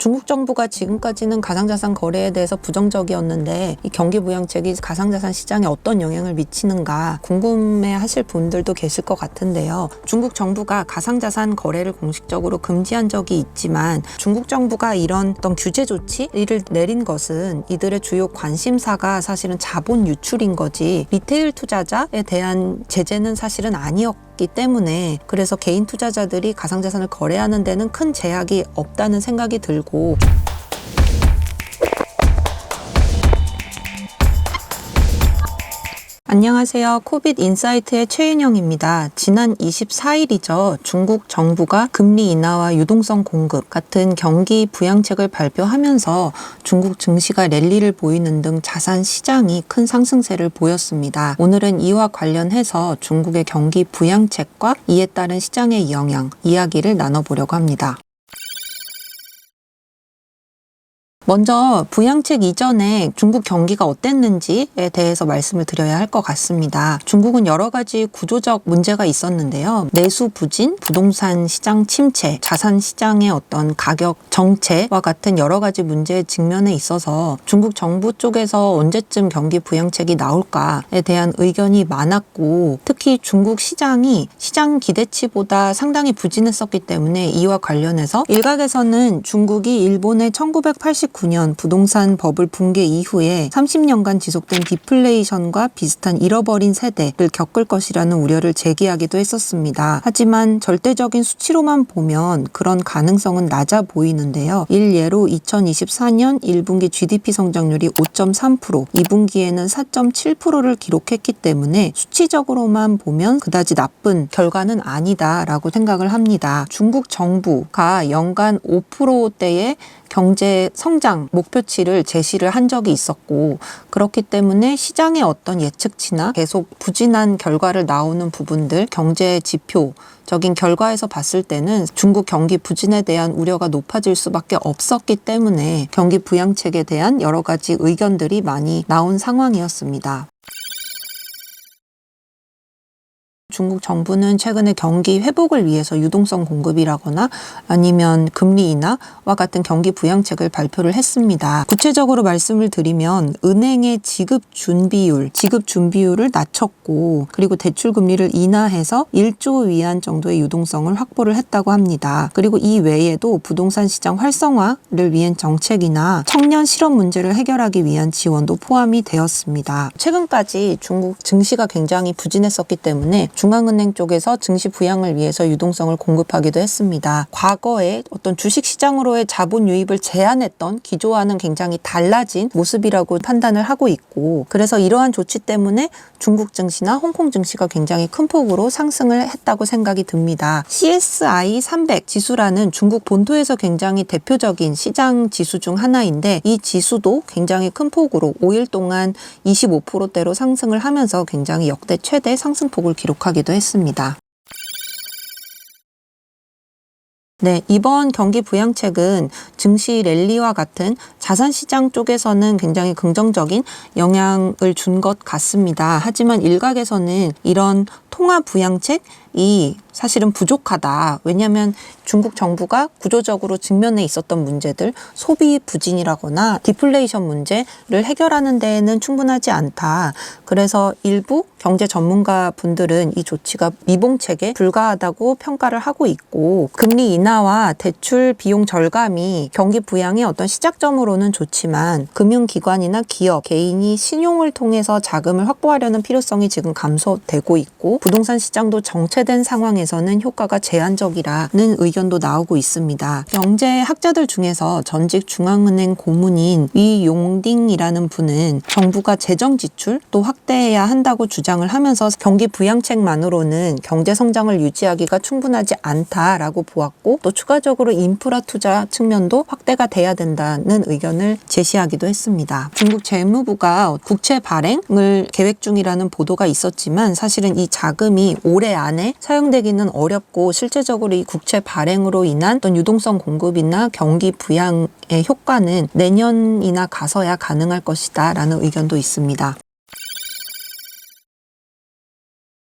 중국 정부가 지금까지는 가상자산 거래에 대해서 부정적이었는데 이 경기부양책이 가상자산 시장에 어떤 영향을 미치는가 궁금해 하실 분들도 계실 것 같은데요. 중국 정부가 가상자산 거래를 공식적으로 금지한 적이 있지만 중국 정부가 이런 어떤 규제 조치를 내린 것은 이들의 주요 관심사가 사실은 자본 유출인 거지 리테일 투자자에 대한 제재는 사실은 아니었기 때문에 그래서 개인 투자자들이 가상자산을 거래하는 데는 큰 제약이 없다는 생각이 들고 안녕하세요. 코빗 인사이트의 최윤영입니다. 지난 24일이죠. 중국 정부가 금리 인하와 유동성 공급 같은 경기 부양책을 발표하면서 중국 증시가 랠리를 보이는 등 자산 시장이 큰 상승세를 보였습니다. 오늘은 이와 관련해서 중국의 경기 부양책과 이에 따른 시장의 영향, 이야기를 나눠보려고 합니다. 먼저 부양책 이전에 중국 경기가 어땠는지에 대해서 말씀을 드려야 할 것 같습니다. 중국은 여러 가지 구조적 문제가 있었는데요. 내수 부진, 부동산 시장 침체, 자산 시장의 어떤 가격 정체와 같은 여러 가지 문제에 직면해 있어서 중국 정부 쪽에서 언제쯤 경기 부양책이 나올까에 대한 의견이 많았고 특히 중국 시장이 시장 기대치보다 상당히 부진했었기 때문에 이와 관련해서 일각에서는 중국이 일본의 1989년 부동산 버블 붕괴 이후에 30년간 지속된 디플레이션과 비슷한 잃어버린 세대를 겪을 것이라는 우려를 제기하기도 했었습니다. 하지만 절대적인 수치로만 보면 그런 가능성은 낮아 보이는데요. 일예로 2024년 1분기 GDP 성장률이 5.3%, 2분기에는 4.7%를 기록했기 때문에 수치적으로만 보면 그다지 나쁜 결과는 아니다라고 생각을 합니다. 중국 정부가 연간 5%대의 경제 성장 목표치를 제시를 한 적이 있었고 그렇기 때문에 시장의 어떤 예측치나 계속 부진한 결과를 나오는 부분들 경제 지표적인 결과에서 봤을 때는 중국 경기 부진에 대한 우려가 높아질 수밖에 없었기 때문에 경기 부양책에 대한 여러 가지 의견들이 많이 나온 상황이었습니다. 중국 정부는 최근에 경기 회복을 위해서 유동성 공급이라거나 아니면 금리 인하와 같은 경기 부양책을 발표를 했습니다. 구체적으로 말씀을 드리면 은행의 지급 준비율을 낮췄고 그리고 대출 금리를 인하해서 1조 위안 정도의 유동성을 확보를 했다고 합니다. 그리고 이 외에도 부동산 시장 활성화를 위한 정책이나 청년 실업 문제를 해결하기 위한 지원도 포함이 되었습니다. 최근까지 중국 증시가 굉장히 부진했었기 때문에 중앙은행 쪽에서 증시 부양을 위해서 유동성을 공급하기도 했습니다. 과거에 어떤 주식시장으로의 자본 유입을 제한했던 기조와는 굉장히 달라진 모습이라고 판단을 하고 있고 그래서 이러한 조치 때문에 중국 증시나 홍콩 증시가 굉장히 큰 폭으로 상승을 했다고 생각이 듭니다. CSI 300 지수라는 중국 본토에서 굉장히 대표적인 시장 지수 중 하나인데 이 지수도 굉장히 큰 폭으로 5일 동안 25%대로 상승을 하면서 굉장히 역대 최대 상승폭을 기록하기도 했습니다. 네, 이번 경기 부양책은 증시 랠리와 같은 자산시장 쪽에서는 굉장히 긍정적인 영향을 준 것 같습니다. 하지만 일각에서는 이런 통화 부양책이 사실은 부족하다. 왜냐하면 중국 정부가 구조적으로 직면해 있었던 문제들, 소비 부진이라거나 디플레이션 문제를 해결하는 데에는 충분하지 않다. 그래서 일부 경제 전문가 분들은 이 조치가 미봉책에 불과하다고 평가를 하고 있고 금리 인하와 대출 비용 절감이 경기 부양의 어떤 시작점으로는 좋지만 금융기관이나 기업, 개인이 신용을 통해서 자금을 확보하려는 필요성이 지금 감소되고 있고 부동산 시장도 정체된 상황에서는 효과가 제한적이라는 의견도 나오고 있습니다. 경제학자들 중에서 전직 중앙은행 고문인 위용딩이라는 분은 정부가 재정 지출도 확대해야 한다고 주장을 하면서 경기 부양책만으로는 경제 성장을 유지하기가 충분하지 않다라고 보았고 또 추가적으로 인프라 투자 측면도 확대가 돼야 된다는 의견을 제시하기도 했습니다. 중국 재무부가 국채 발행을 계획 중이라는 보도가 있었지만 사실은 이 자금이 올해 안에 사용되기는 어렵고 실제적으로 이 국채 발행으로 인한 어떤 유동성 공급이나 경기 부양의 효과는 내년이나 가서야 가능할 것이다 라는 의견도 있습니다.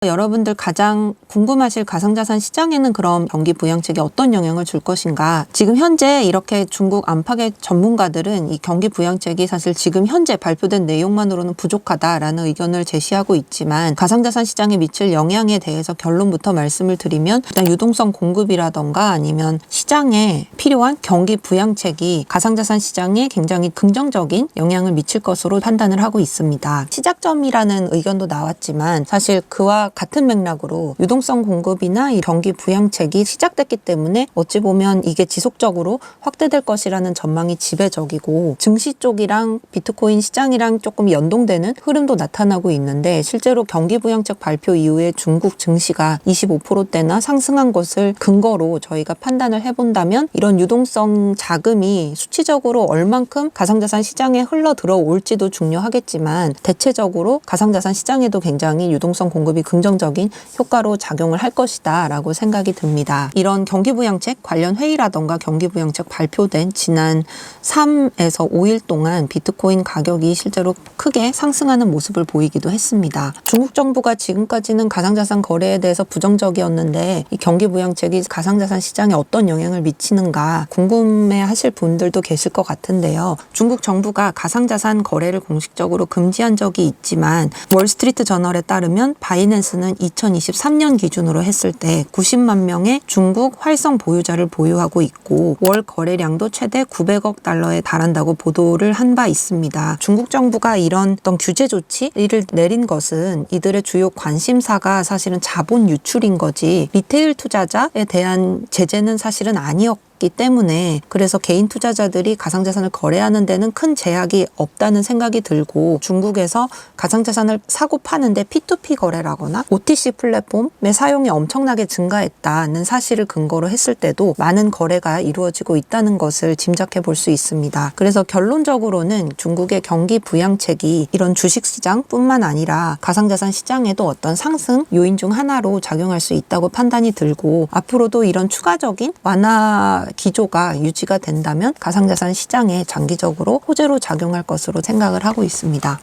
여러분들 가장 궁금하실 가상자산 시장에는 그럼 경기 부양책이 어떤 영향을 줄 것인가? 지금 현재 이렇게 중국 안팎의 전문가들은 이 경기 부양책이 사실 지금 현재 발표된 내용만으로는 부족하다라는 의견을 제시하고 있지만 가상자산 시장에 미칠 영향에 대해서 결론부터 말씀을 드리면 일단 유동성 공급이라던가 아니면 시장에 필요한 경기 부양책이 가상자산 시장에 굉장히 긍정적인 영향을 미칠 것으로 판단을 하고 있습니다. 시작점이라는 의견도 나왔지만 사실 그와 같은 맥락으로 유동성 공급이나 이 경기 부양책이 시작됐기 때문에 어찌 보면 이게 지속적으로 확대될 것이라는 전망이 지배적이고 증시 쪽이랑 비트코인 시장이랑 조금 연동되는 흐름도 나타나고 있는데 실제로 경기 부양책 발표 이후에 중국 증시가 25%대나 상승한 것을 근거로 저희가 판단을 해본다면 이런 유동성 자금이 수치적으로 얼만큼 가상자산 시장에 흘러 들어올지도 중요하겠지만 대체적으로 가상자산 시장에도 굉장히 유동성 공급이 긍정적인 효과로 작용을 할 것이다 라고 생각이 듭니다. 이런 경기부양책 관련 회의라던가 경기부양책 발표된 지난 3에서 5일 동안 비트코인 가격이 실제로 크게 상승하는 모습을 보이기도 했습니다. 중국 정부가 지금까지는 가상자산 거래에 대해서 부정적이었는데 이 경기부양책이 가상자산 시장에 어떤 영향을 미치는가 궁금해하실 분들도 계실 것 같은데요. 중국 정부가 가상자산 거래를 공식적으로 금지한 적이 있지만 월스트리트 저널에 따르면 바이낸스는 2023년 기준으로 했을 때 90만 명의 중국 활성 보유자를 보유하고 있고 월 거래량도 최대 900억 달러에 달한다고 보도를 한 바 있습니다. 중국 정부가 이런 어떤 규제 조치를 내린 것은 이들의 주요 관심사가 사실은 자본 유출인 거지 리테일 투자자에 대한 제재는 사실은 아니었고 때문에 그래서 개인 투자자들이 가상자산을 거래하는 데는 큰 제약이 없다는 생각이 들고 중국에서 가상자산을 사고 파는데 P2P 거래라거나 OTC 플랫폼의 사용이 엄청나게 증가했다는 사실을 근거로 했을 때도 많은 거래가 이루어지고 있다는 것을 짐작해 볼 수 있습니다. 그래서 결론적으로는 중국의 경기 부양책이 이런 주식시장뿐만 아니라 가상자산 시장에도 어떤 상승 요인 중 하나로 작용할 수 있다고 판단이 들고 앞으로도 이런 추가적인 완화 기조가 유지가 된다면 가상자산 시장에 장기적으로 호재로 작용할 것으로 생각을 하고 있습니다.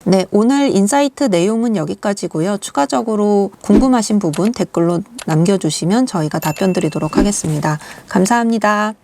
네, 오늘 인사이트 내용은 여기까지고요. 추가적으로 궁금하신 부분 댓글로 남겨주시면 저희가 답변 드리도록 하겠습니다. 감사합니다.